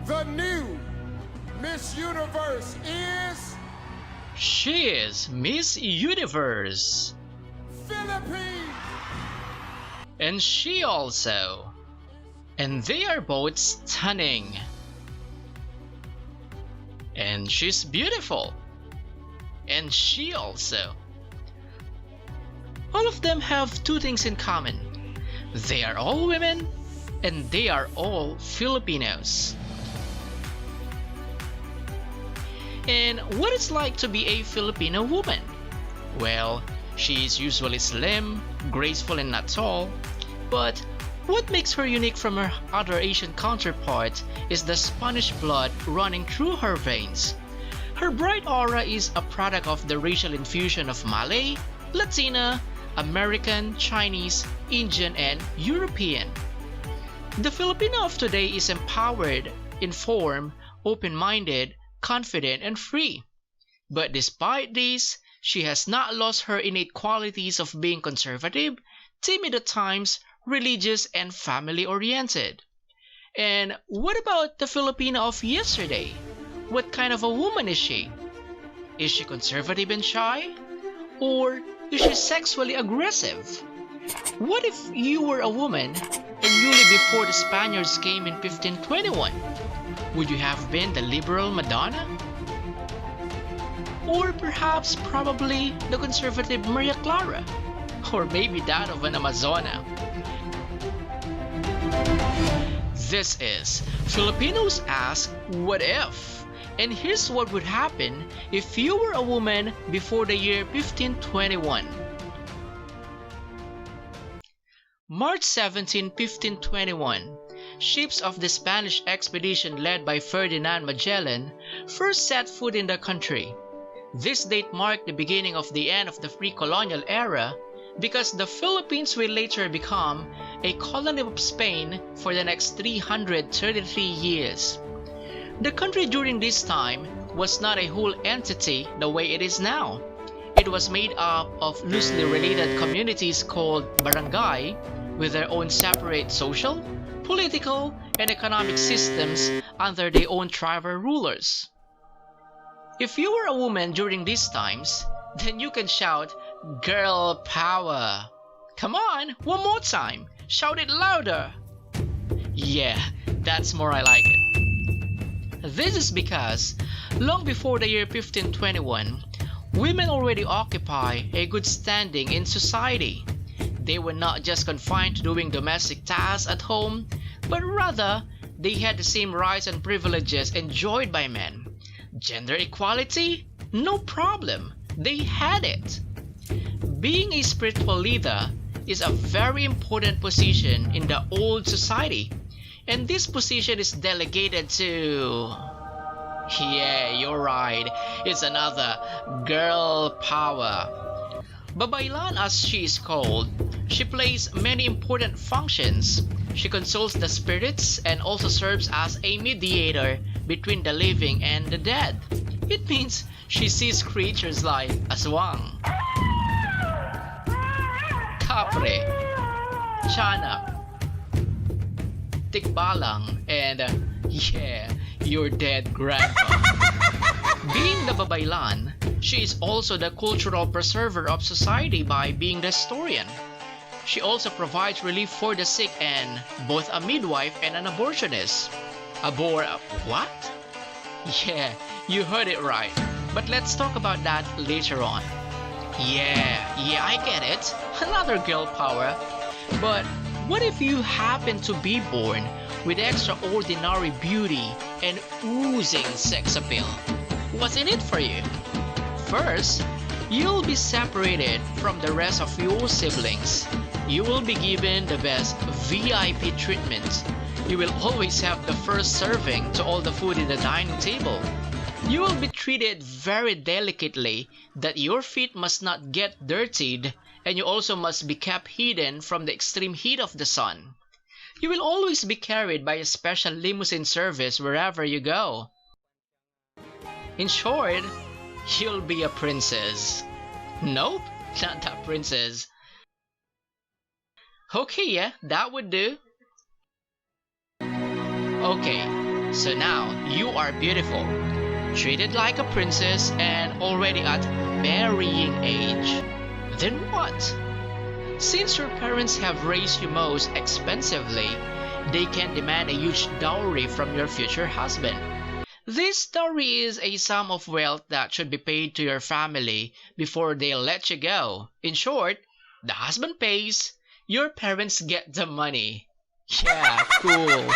The new Miss Universe is She is Miss Universe. Philippines. And she also. And they are both stunning. And she's beautiful. And she also. All of them have two things in common. They are all women, and they are all Filipinos. And what it's like to be a Filipino woman? Well, she is usually slim, graceful, and not tall. But what makes her unique from her other Asian counterparts is the Spanish blood running through her veins. Her bright aura is a product of the racial infusion of Malay, Latina, American, Chinese, Indian, and European. The Filipino of today is empowered, informed, open-minded, confident, and free. But despite this, she has not lost her innate qualities of being conservative, timid at times, religious, and family-oriented. And what about the Filipina of yesterday? What kind of a woman is she? Is she conservative and shy? Or is she sexually aggressive? What if you were a woman and you lived before the Spaniards came in 1521? Would you have been the liberal Madonna? Or perhaps probably the conservative Maria Clara? Or maybe that of an Amazona? This is Filipinos Ask What If? And here's what would happen if you were a woman before the year 1521. March 17, 1521, ships of the Spanish expedition led by Ferdinand Magellan first set foot in the country. This date marked the beginning of the end of the pre-colonial era because the Philippines will later become a colony of Spain for the next 333 years. The country during this time was not a whole entity the way it is now. It was made up of loosely related communities called barangay with their own separate social, political, and economic systems under their own tribal rulers. If you were a woman during these times, then you can shout, "Girl power!" Come on, one more time, shout it louder! Yeah, that's more I like it. This is because, long before the year 1521, women already occupy a good standing in society. They were not just confined to doing domestic tasks at home, but rather they had the same rights and privileges enjoyed by men. Gender equality? No problem, they had it. Being a spiritual leader is a very important position in the old society, and this position is delegated to... Yeah, you're right, it's another girl power. Babaylan, as she is called, she plays many important functions. She consoles the spirits and also serves as a mediator between the living and the dead. It means she sees creatures like aswang, kapre, tiyanak, tikbalang, and yeah, your dead grandpa. Being the babaylan, she is also the cultural preserver of society by being the historian. She also provides relief for the sick and both a midwife and an abortionist. What? Yeah, you heard it right. But let's talk about that later on. Yeah, I get it. Another girl power. But what if you happen to be born with extraordinary beauty and oozing sex appeal? What's in it for you? First, you'll be separated from the rest of your siblings. You will be given the best VIP treatment. You will always have the first serving to all the food in the dining table. You will be treated very delicately that your feet must not get dirtied, and you also must be kept hidden from the extreme heat of the sun. You will always be carried by a special limousine service wherever you go. In short, you'll be a princess. Nope, not that princess. Okay, yeah, that would do. Okay, So now you are beautiful, treated like a princess, and already at marrying age. Then what? Since your parents have raised you most expensively, they can demand a huge dowry from your future husband. This dowry is a sum of wealth that should be paid to your family before they'll let you go. In short, the husband pays, your parents get the money. Yeah, cool.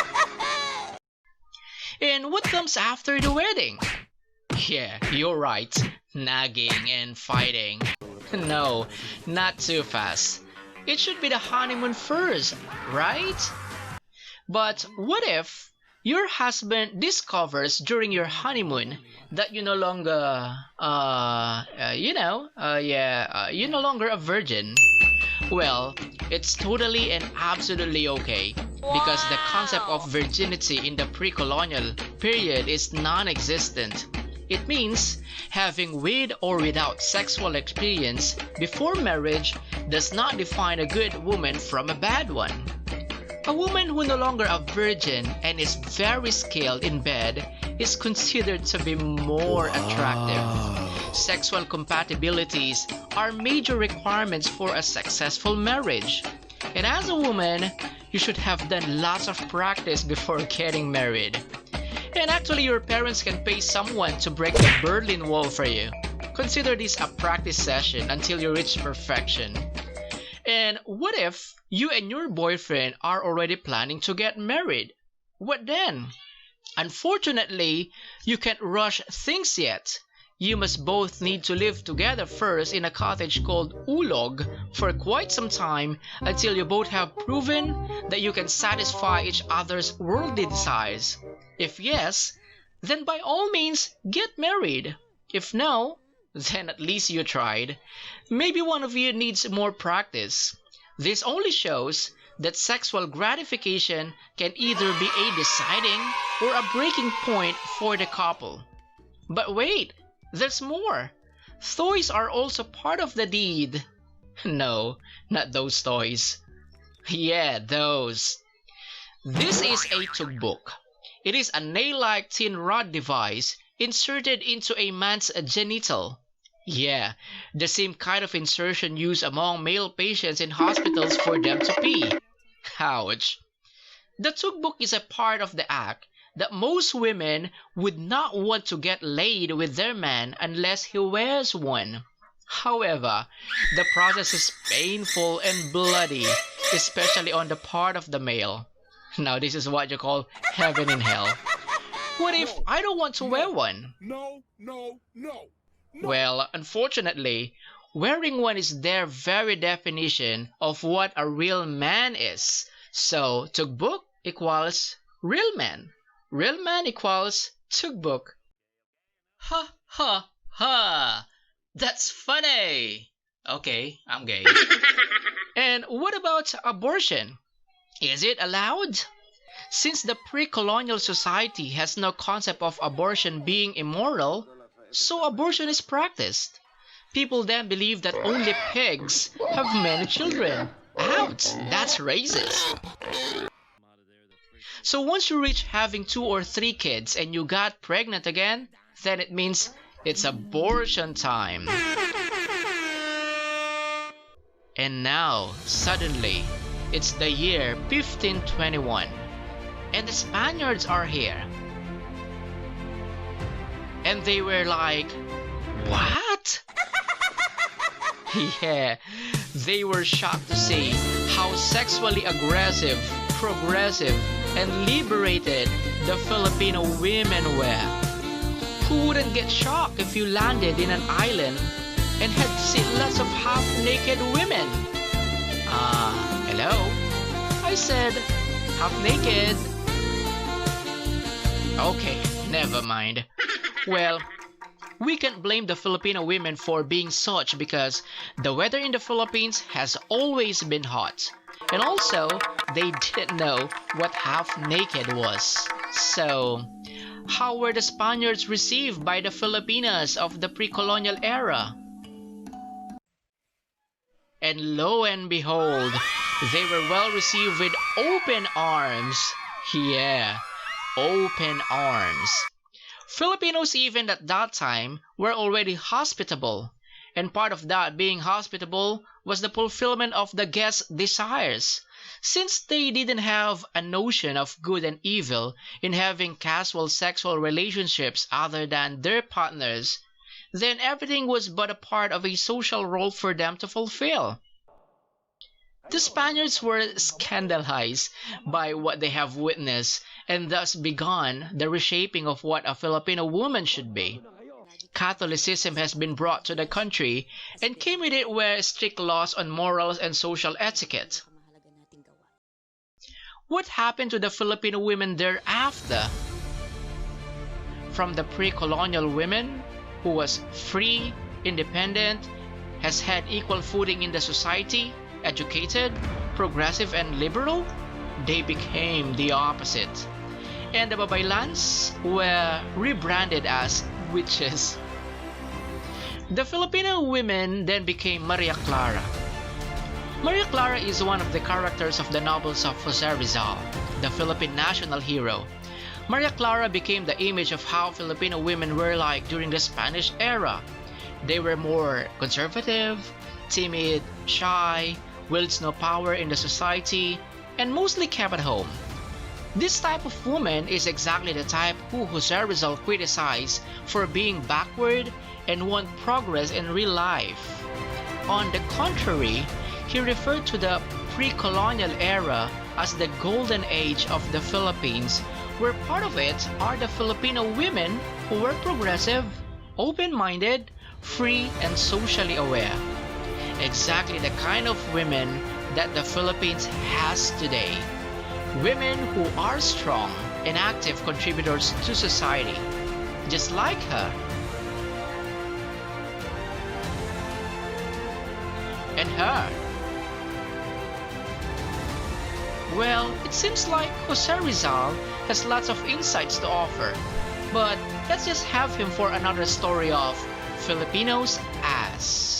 And what comes after the wedding? Yeah, you're right. Nagging and fighting. No, not too fast. It should be the honeymoon first, right? But what if your husband discovers during your honeymoon that you no longer, you're no longer a virgin? Well, it's totally and absolutely okay because the concept of virginity in the pre-colonial period is non-existent. It means having with or without sexual experience before marriage does not define a good woman from a bad one. A woman who no longer a virgin and is very skilled in bed is considered to be more attractive. Sexual compatibilities are major requirements for a successful marriage. And as a woman, you should have done lots of practice before getting married. And actually, your parents can pay someone to break the Berlin Wall for you. Consider this a practice session until you reach perfection. And what if you and your boyfriend are already planning to get married? What then? Unfortunately, you can't rush things yet. You must both need to live together first in a cottage called Ulog for quite some time until you both have proven that you can satisfy each other's worldly desires. If yes, then by all means get married. If no, then at least you tried. Maybe one of you needs more practice. This only shows that sexual gratification can either be a deciding or a breaking point for the couple. But wait, there's more. Toys are also part of the deed. No, not those toys. Yeah, those. This is a tugbook. It is a nail-like tin rod device inserted into a man's genital. Yeah, the same kind of insertion used among male patients in hospitals for them to pee. Ouch. The tugbook is a part of the act that most women would not want to get laid with their man unless he wears one. However, the process is painful and bloody, especially on the part of the male. Now this is what you call heaven and hell. What if I don't want to wear one? No. Well, unfortunately, wearing one is their very definition of what a real man is. So, tugbook equals real man. Real man equals tugbook. Ha ha ha! That's funny! Okay, I'm gay. And what about abortion? Is it allowed? Since the pre-colonial society has no concept of abortion being immoral, so abortion is practiced. People then believe that only pigs have many children. Ouch, that's racist. So once you reach having 2 or 3 kids and you got pregnant again, then it means it's abortion time. And now, suddenly, it's the year 1521, and the Spaniards are here. And they were like, what? Yeah, they were shocked to see how sexually aggressive, progressive, and liberated the Filipino women were. Who wouldn't get shocked if you landed in an island and had seen lots of half-naked women? Hello? I said half-naked. Okay, never mind. Well, we can't blame the Filipino women for being such because the weather in the Philippines has always been hot. And also, they didn't know what half-naked was. So, how were the Spaniards received by the Filipinas of the pre-colonial era? And lo and behold, they were well received with open arms. Yeah, open arms. Filipinos even at that time were already hospitable, and part of that being hospitable was the fulfillment of the guests' desires. Since they didn't have a notion of good and evil in having casual sexual relationships other than their partners, then everything was but a part of a social role for them to fulfill. The Spaniards were scandalized by what they have witnessed and thus begun the reshaping of what a Filipino woman should be. Catholicism has been brought to the country, and came with it were strict laws on morals and social etiquette. What happened to the Filipino women thereafter? From the pre-colonial women, who was free, independent, has had equal footing in the society, educated, progressive, and liberal, they became the opposite. And the babaylans were rebranded as witches. The Filipino women then became Maria Clara. Maria Clara is one of the characters of the novels of Jose Rizal, the Philippine national hero. Maria Clara became the image of how Filipino women were like during the Spanish era. They were more conservative, timid, shy, wields no power in the society, and mostly kept at home. This type of woman is exactly the type who Jose Rizal criticized for being backward and want progress in real life. On the contrary, he referred to the pre-colonial era as the golden age of the Philippines, where part of it are the Filipino women who were progressive, open-minded, free, and socially aware. Exactly the kind of women that the Philippines has today. Women who are strong and active contributors to society, just like her. And her. Well, it seems like Jose Rizal has lots of insights to offer, but let's just have him for another story of Filipinos as.